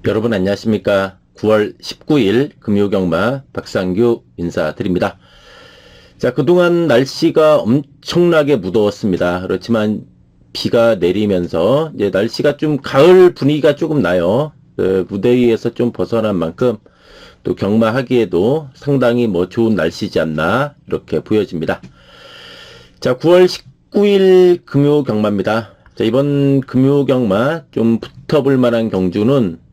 여러분 안녕하십니까. 9월 19일 금요경마 박상규 인사드립니다. 자, 그동안 날씨가 엄청나게 무더웠습니다. 그렇지만 비가 내리면서 이제 날씨가 좀 가을 분위기가 조금 나요. 무대 위에서 좀 벗어난 만큼 또 경마하기에도 상당히 좋은 날씨지 않나 이렇게 보여집니다. 자, 9월 19일 금요경마입니다. 자, 이번 금요경마 좀 붙어볼 만한 경주는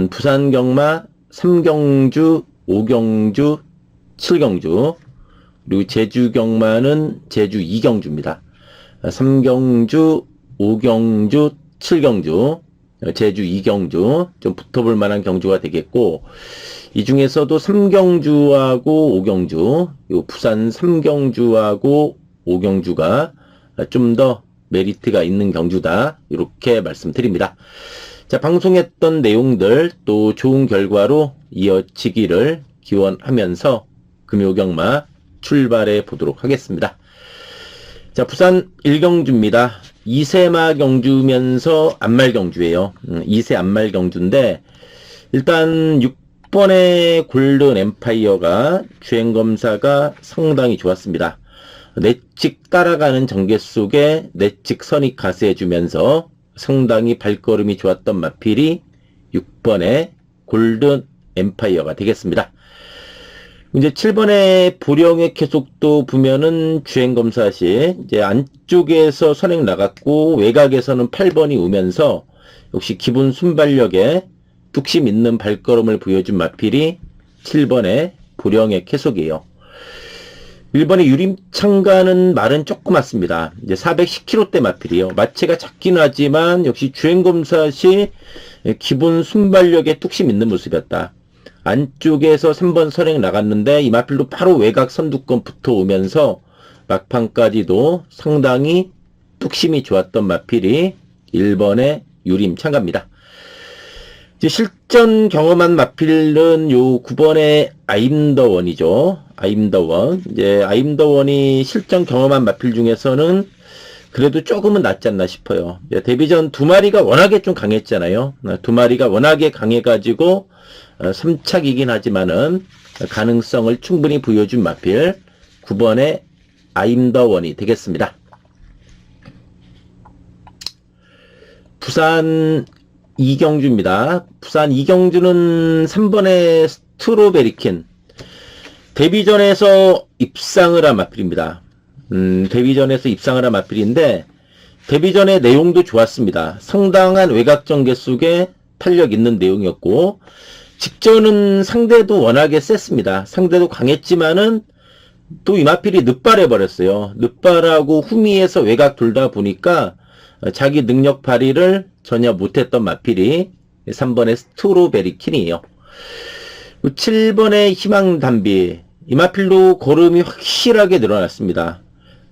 부산 경마 3경주, 5경주, 7경주, 그리고 제주 경마는 제주 2경주입니다. 3경주, 5경주, 7경주, 제주 2경주 좀 붙어볼 만한 경주가 되겠고, 이 중에서도 3경주하고 5경주, 부산 3경주하고 5경주가 좀 더 메리트가 있는 경주다, 이렇게 말씀드립니다. 자, 방송했던 내용들 또 좋은 결과로 이어지기를 기원하면서 금요경마 출발해 보도록 하겠습니다. 자, 부산 1경주입니다. 2세마 경주면서 안말 경주예요. 2세 안말 경주인데 일단 6번의 골든 엠파이어가 주행검사가 상당히 좋았습니다. 내측 따라가는 전개 속에 내측 선이 가세해주면서 상당히 발걸음이 좋았던 마필이 6번의 골든 엠파이어가 되겠습니다. 이제 7번의 보령의 계속도 보면은 주행검사 시 이제 안쪽에서 선행 나갔고 외곽에서는 8번이 오면서 역시 기본 순발력에 뚝심 있는 발걸음을 보여준 마필이 7번의 보령의 계속이에요. 1번의 유림창가는 말은 조그맣습니다. 이제 410kg대 마필이에요. 마체가 작긴 하지만 역시 주행검사 시 기본 순발력에 뚝심 있는 모습이었다. 안쪽에서 3번 선행 나갔는데 이 마필도 바로 외곽 선두권 붙어오면서 막판까지도 상당히 뚝심이 좋았던 마필이 1번의 유림창가입니다. 이제 실전 경험한 마필은 요 9번의 아임더원이죠. 아임더원. 이제 아임더원이 실전 경험한 마필 중에서는 그래도 조금은 낫지 않나 싶어요. 데뷔전 두 마리가 워낙에 좀 강했잖아요. 두 마리가 워낙에 강해가지고 3착이긴 하지만은 가능성을 충분히 보여준 마필 9번의 아임더원이 되겠습니다. 부산 2경주입니다. 부산 2경주는 3번의 스트로베리킨. 데뷔전에서 입상을 한 마필입니다. 데뷔전에서 입상을 한 마필인데, 데뷔전의 내용도 좋았습니다. 상당한 외곽 전개 속에 탄력 있는 내용이었고, 직전은 상대도 워낙에 셌습니다. 상대도 강했지만은, 또 이 마필이 늦발해버렸어요. 늦발하고 후미에서 외곽 돌다 보니까, 자기 능력 발휘를 전혀 못했던 마필이 3번의 스트로베리킨이에요. 7번의 희망담비. 이 마필도 걸음이 확실하게 늘어났습니다.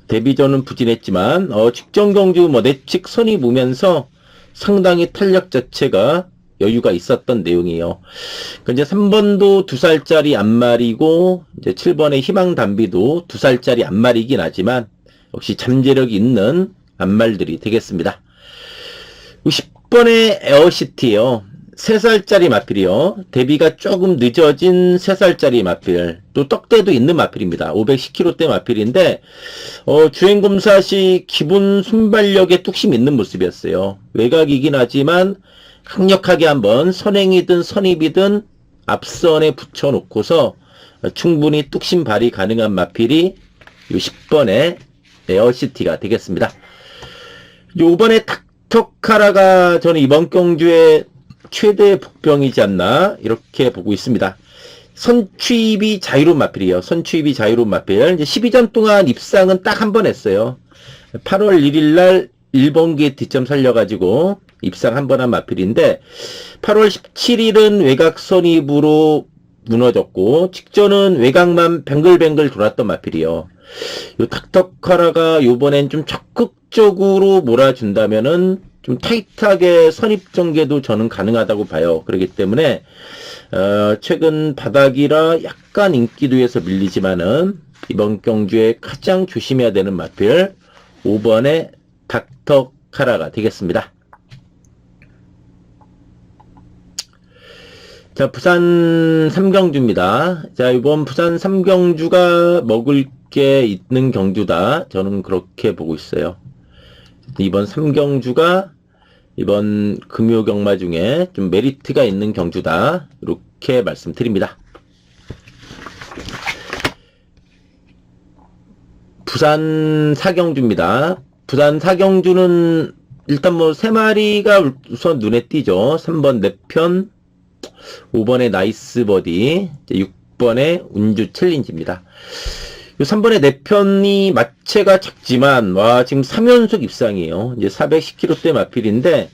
데뷔전은 부진했지만 직전 경주 내측 선이 보면서 상당히 탄력 자체가 여유가 있었던 내용이에요. 이제 3번도 2살짜리 안말이고 이제 7번의 희망담비도 2살짜리 안말이긴 하지만 역시 잠재력이 있는 안말들이 되겠습니다. 10번의 에어시티요. 3살짜리 마필이요. 데뷔가 조금 늦어진 3살짜리 마필. 또 떡대도 있는 마필입니다. 510kg대 마필인데 주행검사 시 기본 순발력에 뚝심 있는 모습이었어요. 외곽이긴 하지만 강력하게 한번 선행이든 선입이든 앞선에 붙여놓고서 충분히 뚝심 발휘 가능한 마필이 10번의 에어시티가 되겠습니다. 5번의 닥터카라가 저는 이번 경주의 최대 복병이지 않나 이렇게 보고 있습니다. 선취입이 자유로운 마필이에요. 선취입이 자유로운 마필. 이제 12전 동안 입상은 딱 한 번 했어요. 8월 1일 날 1번기에 뒷점 살려가지고 입상 한 번 한 마필인데 8월 17일은 외곽 선입으로 무너졌고 직전은 외곽만 뱅글뱅글 돌았던 마필이에요. 요 닥터카라가 요번엔 좀 적극적으로 몰아준다면은 좀 타이트하게 선입전개도 저는 가능하다고 봐요. 그렇기 때문에 최근 바닥이라 약간 인기도에서 밀리지만은 이번 경주에 가장 조심해야 되는 마필 5번의 닥터카라가 되겠습니다. 자, 부산 삼경주입니다. 자, 이번 부산 삼경주가 먹을 게 있는 경주다. 저는 그렇게 보고 있어요. 이번 삼경주가 이번 금요경마 중에 좀 메리트가 있는 경주다. 이렇게 말씀드립니다. 부산 사경주입니다. 부산 사경주는 일단 뭐 3마리가 우선 눈에 띄죠. 3번 내편, 5번에 나이스 버디, 6번에 운주 챌린지입니다. 3번에 내편이 마체가 작지만, 와, 지금 3연속 입상이에요. 이제 410kg대 마필인데,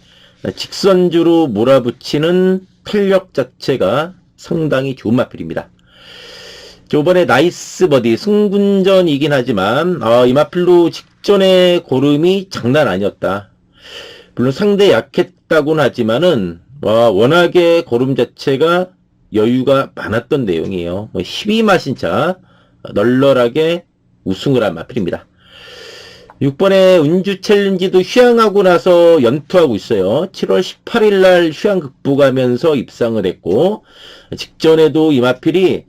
직선주로 몰아붙이는 탄력 자체가 상당히 좋은 마필입니다. 이번에 나이스 버디, 승분전이긴 하지만, 이 마필로 직전에 고름이 장난 아니었다. 물론 상대 약했다고는 하지만은, 워낙에 고름 자체가 여유가 많았던 내용이에요. 12마신차 널널하게 우승을 한 마필입니다. 6번에 운주 챌린지도 휴양하고 나서 연투하고 있어요. 7월 18일 날 휴양 극복하면서 입상을 했고, 직전에도 이 마필이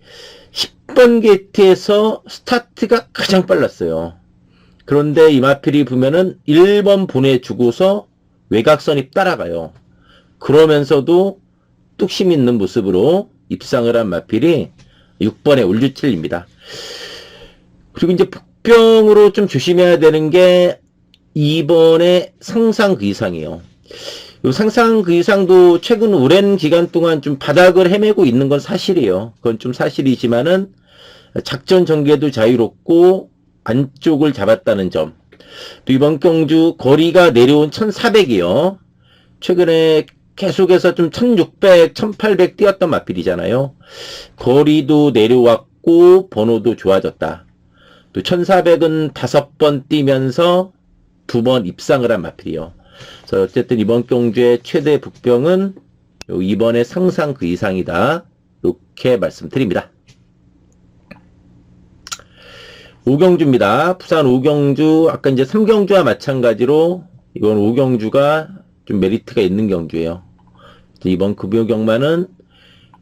10번 게이트에서 스타트가 가장 빨랐어요. 그런데 이 마필이 보면은 1번 보내주고서 외곽선이 따라가요. 그러면서도 뚝심 있는 모습으로 입상을 한 마필이 6번의 울주칠입니다. 그리고 이제 복병으로 좀 조심해야 되는 게 2번의 상상 그 이상이에요. 이 상상 그 이상도 최근 오랜 기간 동안 좀 바닥을 헤매고 있는 건 사실이에요. 그건 좀 사실이지만은 작전 전개도 자유롭고 안쪽을 잡았다는 점. 또 이번 경주 거리가 내려온 1400이요. 최근에 계속해서 좀 1600, 1800 뛰었던 마필이잖아요. 거리도 내려왔고 번호도 좋아졌다. 또 1400은 5번 뛰면서 2번 입상을 한 마필이요. 그래서 어쨌든 이번 경주의 최대 복병은 이번에 상상 그 이상이다. 이렇게 말씀드립니다. 오경주입니다. 부산 오경주, 아까 이제 3경주와 마찬가지로 이번 오경주가 좀 메리트가 있는 경주예요. 이번 금요경마는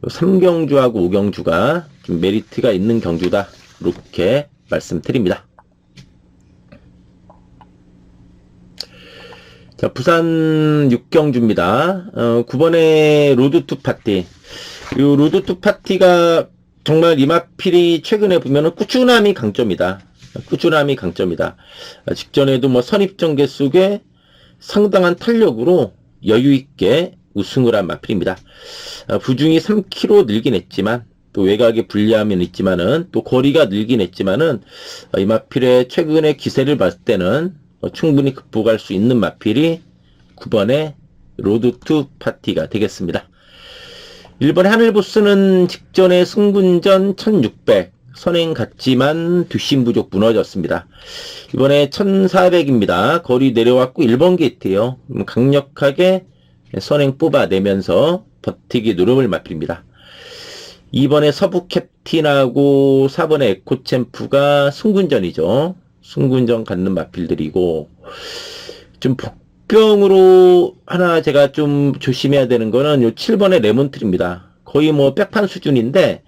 3경주하고 5경주가 좀 메리트가 있는 경주다. 이렇게 말씀드립니다. 자, 부산 6경주입니다. 9번에 로드2 파티. 이 로드2 파티가 정말 이마필이 최근에 보면은 꾸준함이 강점이다. 꾸준함이 강점이다. 직전에도 뭐 선입전개 속에 상당한 탄력으로 여유있게 우승을 한 마필입니다. 부중이 3km 늘긴 했지만, 또 외곽에 불리함은 있지만은, 또 거리가 늘긴 했지만은, 이 마필의 최근의 기세를 봤을 때는 충분히 극복할 수 있는 마필이 9번의 로드2 파티가 되겠습니다. 1번의 하늘보스는 직전에 승분전 1600, 선행 갔지만 뒷심 부족 무너졌습니다. 이번에 1400입니다. 거리 내려왔고 1번 게이트예요. 강력하게 선행 뽑아내면서 버티기 노름을 마필입니다. 2번에 서부 캡틴하고 4번에 에코챔프가 승군전이죠. 승군전 갖는 마필들이고, 좀 복병으로 하나 제가 좀 조심해야 되는 거는 요 7번의 레몬트리입니다. 거의 뭐 백판 수준인데,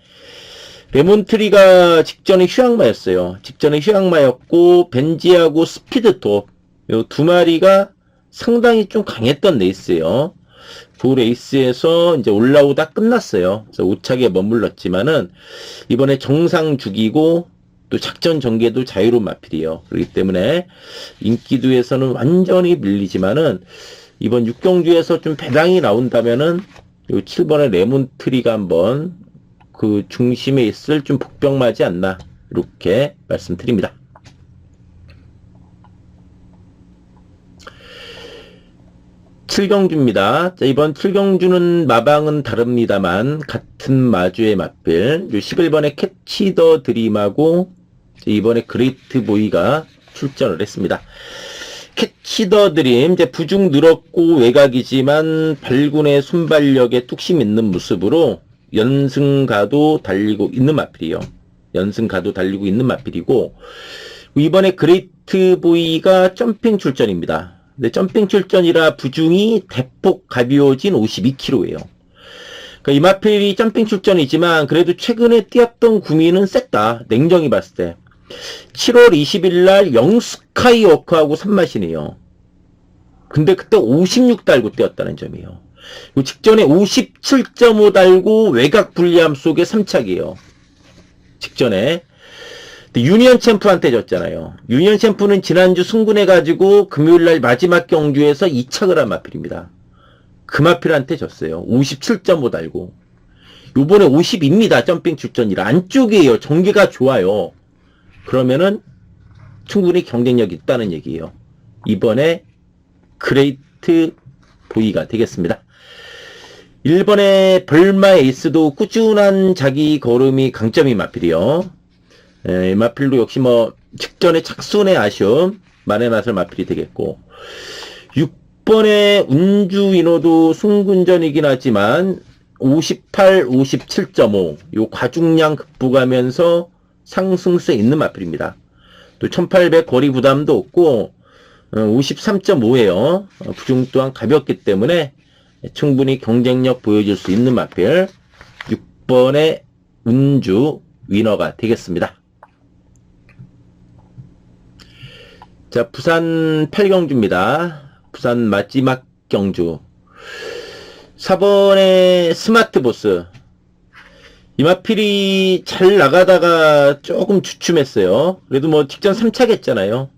레몬트리가 직전에 휴양마였어요. 직전에 휴양마였고, 벤지하고 스피드톱, 요 두 마리가 상당히 좀 강했던 레이스예요. 그 레이스에서 이제 올라오다 끝났어요. 그래서 우착에 머물렀지만은 이번에 정상 죽이고 또 작전 전개도 자유로운 마필이에요. 그렇기 때문에 인기두에서는 완전히 밀리지만은 이번 6경주에서 좀 배당이 나온다면은 요 7번의 레몬트리가 한번 그 중심에 있을 좀 복병맞지 않나 이렇게 말씀드립니다. 칠경주입니다. 자, 이번 칠경주는 마방은 다릅니다만 같은 마주의 마필 11번의 캐치 더 드림하고 이번에 그레이트 보이가 출전을 했습니다. 캐치 더 드림 이제 부중 늘었고 외곽이지만 발군의 순발력에 뚝심 있는 모습으로 연승가도 달리고 있는 마필이에요. 연승가도 달리고 있는 마필이고 이번에 그레이트 보이가 점핑 출전입니다. 근데 점핑 출전이라 부중이 대폭 가벼워진 52kg예요. 그러니까 이마필이 점핑 출전이지만 그래도 최근에 뛰었던 구미는 셌다. 냉정히 봤을 때. 7월 20일 날 영스카이워크하고 3마신이에요. 근데 그때 56 달고 뛰었다는 점이에요. 그 직전에 57.5 달고 외곽 불리함 속에 3착이에요. 직전에. 유니언 챔프한테 졌잖아요. 유니언 챔프는 지난주 승분해가지고 금요일날 마지막 경주에서 2착을 한 마필입니다. 그 마필한테 졌어요. 57.5 달고. 요번에 50입니다. 점핑 출전이라. 안쪽이에요. 전개가 좋아요. 그러면은 충분히 경쟁력이 있다는 얘기예요. 이번에 그레이트 보이가 되겠습니다. 1번의 벌마 에이스도 꾸준한 자기 걸음이 강점이 마필이요. 이 마필도 역시 뭐 직전에 착순의 아쉬움 만회나설 마필이 되겠고 6번의 운주인호도 승군전이긴 하지만 58, 57.5 요 과중량 극복하면서 상승세 있는 마필입니다. 또 1800 거리 부담도 없고 53.5에요. 부중 또한 가볍기 때문에 충분히 경쟁력 보여줄 수 있는 마필 6번의 운주 위너가 되겠습니다. 자, 부산 8경주입니다. 부산 마지막 경주. 4번의 스마트보스. 이마필이 잘 나가다가 조금 주춤했어요. 그래도 뭐 직전 3착 했잖아요.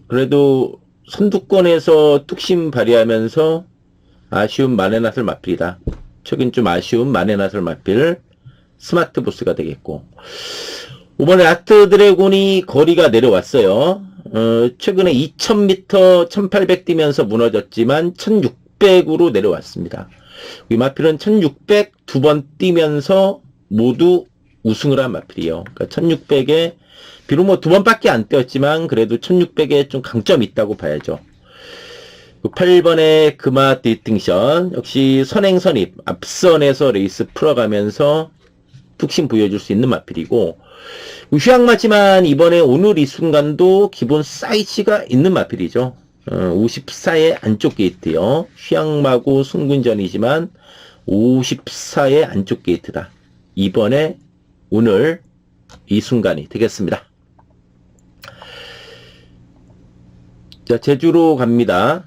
그래도 선두권에서 뚝심 발휘하면서 아쉬운 만회나설 마필이다. 최근 좀 아쉬운 만회나설 마필 스마트보스가 되겠고 5번에 아트 드래곤이 거리가 내려왔어요. 최근에 2000m 1800 뛰면서 무너졌지만 1600으로 내려왔습니다. 이 마필은 1600 두 번 뛰면서 모두 우승을 한 마필이에요. 그러니까 1600에 비록 뭐 두 번밖에 안 뛰었지만 그래도 1600에 좀 강점이 있다고 봐야죠. 8번의 금화 디스팅션 역시 선행선입 앞선에서 레이스 풀어가면서 툭심 보여줄 수 있는 마필이고 휴양마지만 이번에 오늘 이 순간도 기본 사이즈가 있는 마필이죠. 54의 안쪽 게이트요. 휴양마고 승군전이지만 54의 안쪽 게이트다. 이번에 오늘 이 순간이 되겠습니다. 자, 제주로 갑니다.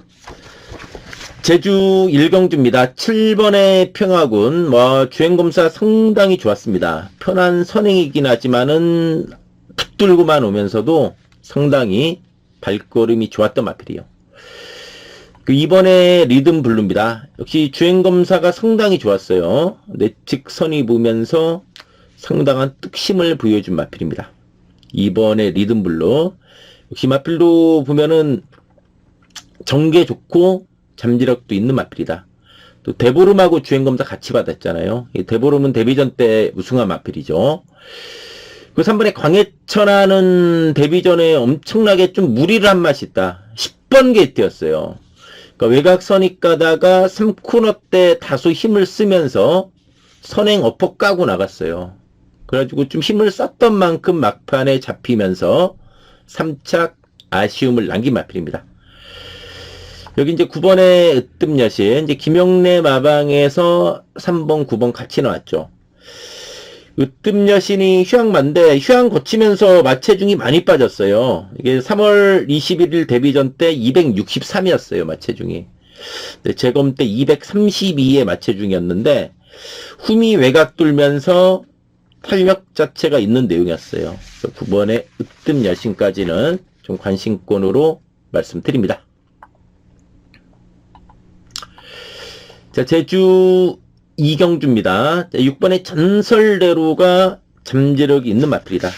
제주 1경주입니다. 7번의 평화군, 주행검사 상당히 좋았습니다. 편한 선행이긴 하지만은 붙들고만 오면서도 상당히 발걸음이 좋았던 마필이에요. 이번에 리듬 블루입니다. 역시 주행검사가 상당히 좋았어요. 내측 선이 보면서 상당한 뚝심을 보여준 마필입니다. 이번에 리듬 블루. 역시 마필도 보면은 정계 좋고 잠재력도 있는 마필이다. 또 대보름하고 주행검사 같이 받았잖아요. 이 대보름은 데뷔전 때 우승한 마필이죠. 그 3번에 광해천하는 데뷔전에 엄청나게 좀 무리를 한 맛이 있다. 10번 게이트였어요. 그러니까 외곽 선입 가다가 3코너 때 다소 힘을 쓰면서 선행 어퍼 까고 나갔어요. 그래가지고 좀 힘을 썼던 만큼 막판에 잡히면서 3착 아쉬움을 남긴 마필입니다. 여기 이제 9번의 으뜸여신, 이제 김영래 마방에서 3번, 9번 같이 나왔죠. 으뜸여신이 휴양마인데, 휴양 거치면서 마체중이 많이 빠졌어요. 이게 3월 21일 데뷔전 때 263이었어요, 마체중이. 재검 때 232의 마체중이었는데, 흠이 외곽 돌면서 탄력 자체가 있는 내용이었어요. 9번의 으뜸여신까지는 좀 관심권으로 말씀드립니다. 자, 제주 2경주입니다. 6번의 전설대로가 잠재력이 있는 마필이다.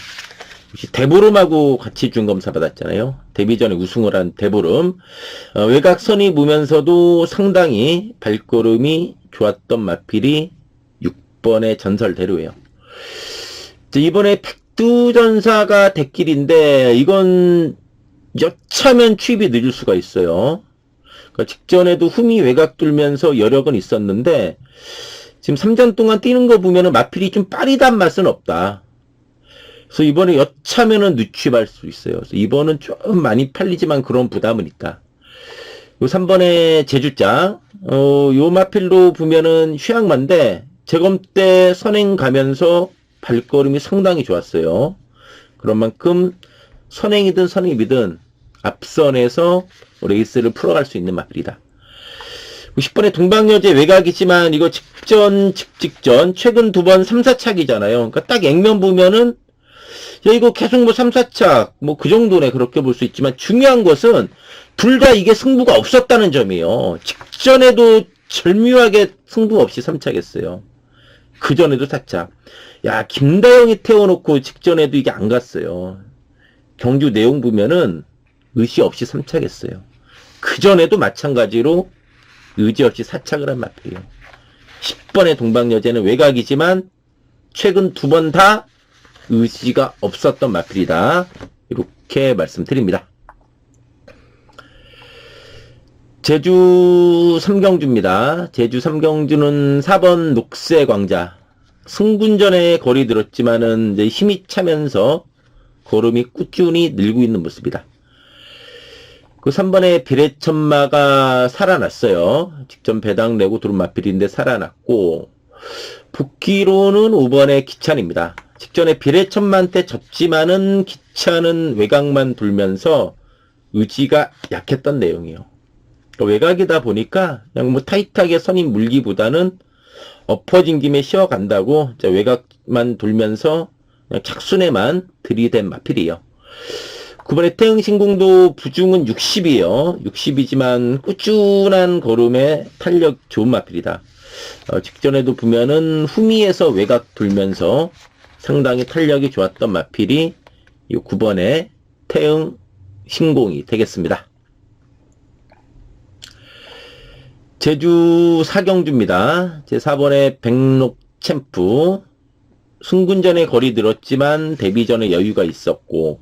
역시 대보름하고 같이 준검사 받았잖아요. 데뷔전에 우승을 한 대보름. 외곽선이 보면서도 상당히 발걸음이 좋았던 마필이 6번의 전설대로예요. 이번에 백두전사가 대길인데 이건 여차면 취입이 늦을 수가 있어요. 그러니까 직전에도 흠이 외곽 돌면서 여력은 있었는데 지금 3전 동안 뛰는 거 보면은 마필이 좀 빠리단 맛은 없다. 그래서 이번에 여차면은 늦취할 수 있어요. 그래서 이번은 좀 많이 팔리지만 그런 부담은 있다. 요 3번의 제주자, 요 마필로 보면은 휴양만데, 재검 때 선행 가면서 발걸음이 상당히 좋았어요. 그런 만큼 선행이든 선입이든 앞선에서 레이스를 풀어갈 수 있는 마필이다. 10번의 동방여제 외곽이지만 이거 직전 최근 2번 3, 4착이잖아요. 그러니까 딱 액면 보면은 야 이거 계속 뭐 3, 4착 뭐 그 정도네 그렇게 볼 수 있지만 중요한 것은 둘 다 이게 승부가 없었다는 점이에요. 직전에도 절묘하게 승부 없이 3착했어요. 그 전에도 4착. 야 김다영이 태워놓고 직전에도 이게 안 갔어요. 경주 내용 보면은 의지 없이 3착했어요. 그 전에도 마찬가지로 의지 없이 4착을 한 마필이에요. 10번의 동방여제는 외곽이지만 최근 2번 다 의지가 없었던 마필이다. 이렇게 말씀드립니다. 제주 3경주입니다. 제주 3경주는 4번 녹새광자. 승군전에 거리 들었지만은 이제 힘이 차면서 걸음이 꾸준히 늘고 있는 모습이다. 그 3번에 비례천마가 살아났어요. 직전 배당 내고 들어온 마필인데 살아났고, 복귀로는 5번의 기찬입니다. 직전에 비례천마한테 졌지만은 기찬은 외곽만 돌면서 의지가 약했던 내용이에요. 외곽이다 보니까 그냥 뭐 타이트하게 선임 물기보다는 엎어진 김에 쉬어간다고 외곽만 돌면서 그냥 착순에만 들이댄 마필이에요. 9번에 태흥신궁도 부중은 60이에요. 60이지만 꾸준한 걸음에 탄력 좋은 마필이다. 직전에도 보면은 후미에서 외곽 돌면서 상당히 탄력이 좋았던 마필이 이 9번의 태흥신궁이 되겠습니다. 제주 4경주입니다. 제4번의 백록챔프. 승군전에 거리 늘었지만 데뷔전에 여유가 있었고,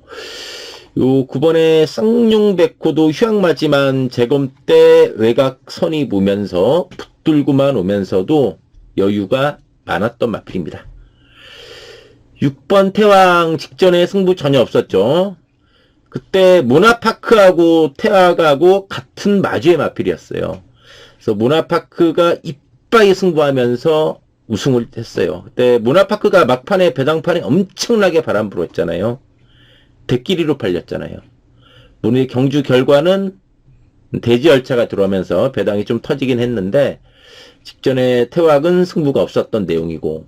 요 9번의 쌍용백호도 휴양마지만 재검 때 외곽 선이 보면서 붙들고만 오면서도 여유가 많았던 마필입니다. 6번 태왕 직전에 승부 전혀 없었죠. 그때 모나파크하고 태왕하고 같은 마주의 마필이었어요. 그래서 모나파크가 이빠이 승부하면서 우승을 했어요. 그때 모나파크가 막판에 배당판에 엄청나게 바람 불었잖아요. 대끼리로 팔렸잖아요. 물론 경주 결과는 대지 열차가 들어오면서 배당이 좀 터지긴 했는데 직전에 태왁은 승부가 없었던 내용이고,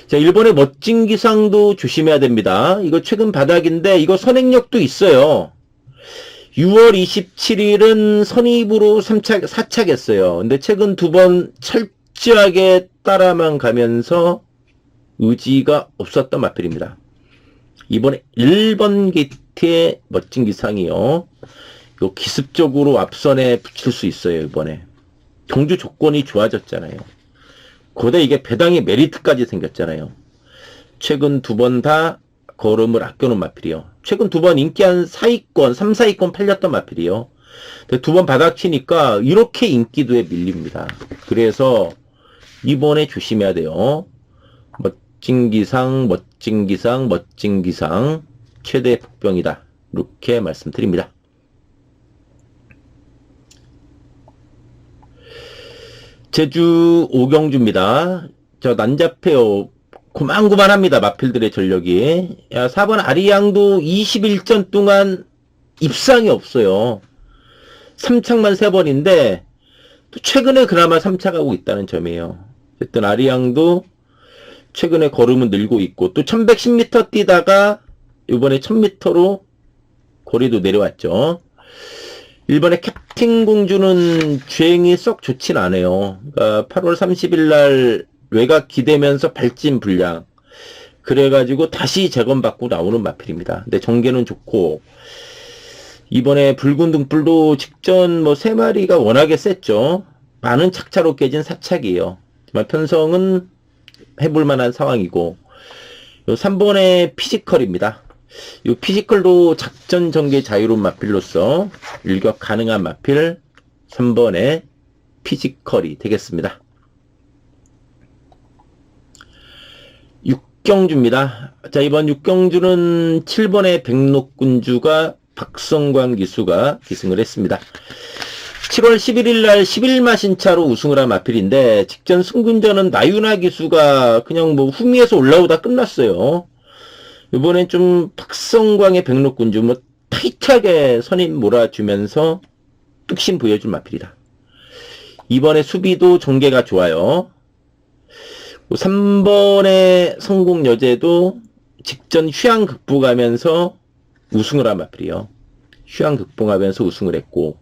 자, 일본의 멋진 기상도 조심해야 됩니다. 이거 최근 바닥인데 이거 선행력도 있어요. 6월 27일은 선입으로 4착했어요. 근데 최근 2번 철저하게 따라만 가면서 의지가 없었던 마필입니다. 이번에 1번 게이트의 멋진 기상이요. 이거 기습적으로 앞선에 붙일 수 있어요, 이번에. 경주 조건이 좋아졌잖아요. 거기다 이게 배당의 메리트까지 생겼잖아요. 최근 2번 다 걸음을 아껴놓은 마필이요. 최근 2번 인기 한 4위권, 3, 4위권 팔렸던 마필이요. 근데 2번 바닥치니까 이렇게 인기도에 밀립니다. 그래서 이번에 조심해야 돼요. 멋진 기상, 멋진 기상, 멋진 기상, 최대 복병이다. 이렇게 말씀드립니다. 제주 5경주입니다. 저 난잡해요. 고만고만합니다. 마필들의 전력이. 야, 4번 아리양도 21전 동안 입상이 없어요. 3착만 3번인데 또 최근에 그나마 3착하고 있다는 점이에요. 어쨌든 아리양도 최근에 걸음은 늘고 있고, 또 1110m 뛰다가 이번에 1000m로 거리도 내려왔죠. 1번에 캡틴 공주는 주행이 썩 좋진 않아요. 그러니까 8월 30일 날 외곽 기대면서 발진 불량. 그래가지고 다시 재검받고 나오는 마필입니다. 근데 전개는 좋고, 이번에 붉은 등불도 직전 뭐 3마리가 워낙에 셌죠. 많은 착차로 깨진 4착이에요. 하지만 편성은 해볼 만한 상황이고, 요 3번의 피지컬입니다. 요 피지컬도 작전 전개 자유로운 마필로서 일격 가능한 마필 3번의 피지컬이 되겠습니다. 6경주입니다. 자, 이번 6경주는 7번의 백록군주가 박성광 기수가 기승을 했습니다. 7월 11일 날 11마 신차로 우승을 한 마필인데 직전 승군전은 나윤아 기수가 그냥 뭐 후미에서 올라오다 끝났어요. 이번엔 좀 박성광의 백록군 좀 뭐 타이트하게 선임 몰아주면서 뚝심 보여줄 마필이다. 이번에 수비도 전개가 좋아요. 3번의 성공여제도 직전 휴양 극복하면서 우승을 한 마필이요. 휴양 극복하면서 우승을 했고,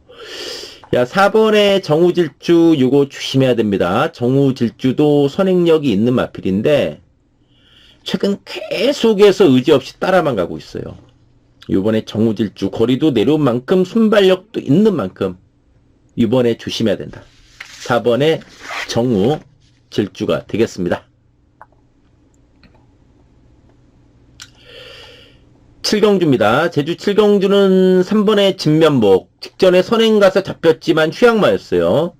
야, 4번의 정우질주 요거 조심해야 됩니다. 정우질주도 선행력이 있는 마필인데 최근 계속해서 의지 없이 따라만 가고 있어요. 요번에 정우질주 거리도 내려온 만큼 순발력도 있는 만큼 이번에 조심해야 된다. 4번의 정우질주가 되겠습니다. 7경주입니다. 제주 7경주는 3번의 진면목 직전에 선행 가서 잡혔지만 휴양마였어요.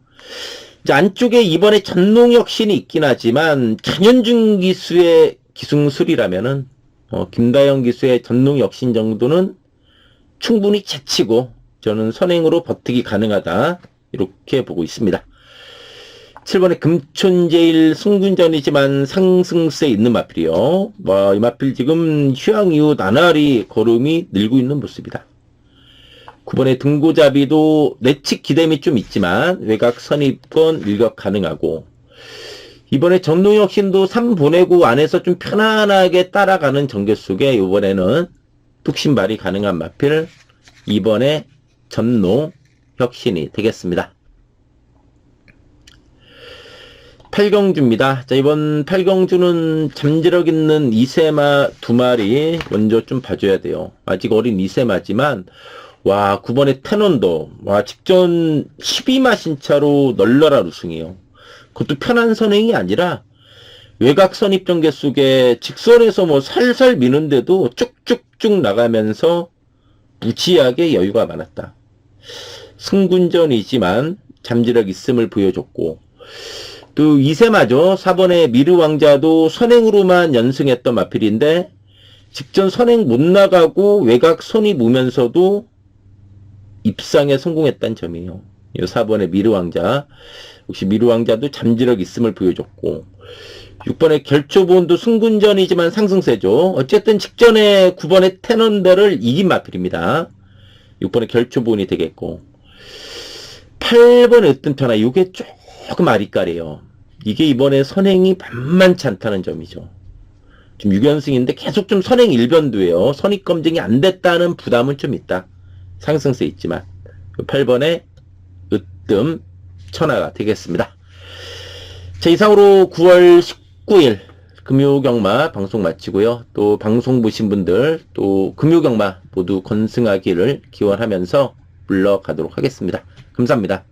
안쪽에 이번에 전농혁신이 있긴 하지만 장현준 기수의 기승술이라면은 김다영 기수의 전농혁신 정도는 충분히 제치고 저는 선행으로 버티기 가능하다 이렇게 보고 있습니다. 7번에 금촌제일 승군전이지만 상승세 있는 마필이요. 이 마필 지금 휴양 이후 나날이 걸음이 늘고 있는 모습이다. 9번에 등고잡이도 내측 기댐이 좀 있지만 외곽 선입권 일격 가능하고, 이번에 전농혁신도 3 보내고 안에서 좀 편안하게 따라가는 전개 속에 이번에는 뚝심발이 가능한 마필 2번에 전농혁신이 되겠습니다. 8경주입니다. 자, 이번 8경주는 잠재력 있는 2세마 2마리 먼저 좀 봐줘야 돼요. 아직 어린 2세마지만 9번의 테넌더 직전 12마 신차로 널널한 우승이에요. 그것도 편한 선행이 아니라 외곽 선입 전개 속에 직선에서 살살 미는데도 쭉쭉쭉 나가면서 무지하게 여유가 많았다. 승군전이지만 잠재력 있음을 보여줬고, 또 2세마죠. 4번의 미르왕자도 선행으로만 연승했던 마필인데 직전 선행 못 나가고 외곽 선입 오면서도 입상에 성공했다는 점이에요. 4번의 미르왕자 역시 미르왕자도 잠재력 있음을 보여줬고, 6번의 결초본도 승군전이지만 상승세죠. 어쨌든 직전에 9번의 테넌더를 이긴 마필입니다. 6번의 결초본이 되겠고, 8번의 으뜸편하 이게 조금 아리까리예요. 이게 이번에 선행이 만만치 않다는 점이죠. 지금 6연승인데 계속 좀 선행 일변도예요. 선입 검증이 안 됐다는 부담은 좀 있다. 상승세 있지만 8번의 으뜸 천하가 되겠습니다. 자, 이상으로 9월 19일 금요경마 방송 마치고요. 또 방송 보신 분들 또 금요경마 모두 건승하기를 기원하면서 물러가도록 하겠습니다. 감사합니다.